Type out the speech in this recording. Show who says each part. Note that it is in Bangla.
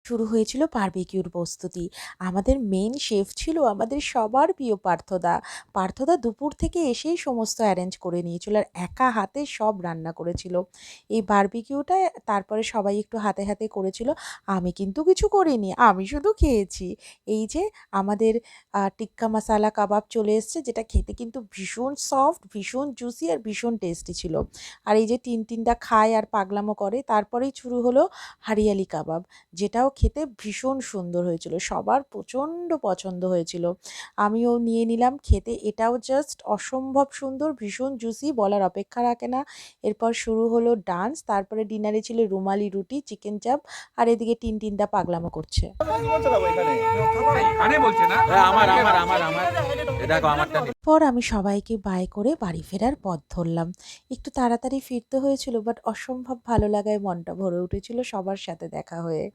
Speaker 1: শুরু হয়েছিল বারবিকিউর প্রস্তুতি। আমাদের মেইন শেফ ছিল আমাদের সবার প্রিয় পার্থদা। পার্থদা দুপুর থেকে এসেই সমস্ত অ্যারেঞ্জ করে নিয়েছিল আর একা হাতে সব রান্না করেছিল। এই বারবিকিউটা তারপরে সবাই একটু হাতে হাতে করেছিল। আমি কিন্তু কিছু করিনি, আমি শুধু খেয়েছি। এই যে আমাদের টিক্কা মশালা কাবাব চলে এসছে, যেটা খেতে কিন্তু ভীষণ সফট, ভীষণ জুসি আর ভীষণ টেস্টি ছিল। আর এই যে টিনটিনটা খায় আর পাগলামো করে, তারপরেই শুরু হলো হরিয়ালি কাবাব, যেটাও খেতে ভীষণ সুন্দর হয়েছিল, সবার প্রচণ্ড পছন্দ হয়েছিল। আমিও নিয়ে নিলাম খেতে, এটাও জাস্ট অসম্ভব সুন্দর, ভীষণ জুসি, বলার অপেক্ষা রাখে না। এরপর শুরু হলো ডান্স, তারপরে ডিনারে ছিল রুমালি রুটি, চিকেন চাপ, আর এদিকে টিনটিনটা পাগলামো করছে। পর আমি সবাইকে বাই করে বাড়ি ফেরার পথ ধরলাম। একটু তাড়াতাড়ি ফিরতে হয়েছিল, বাট অসম্ভব ভালো লাগায় মনটা ভরে উঠেছিল সবার সাথে দেখা হয়ে।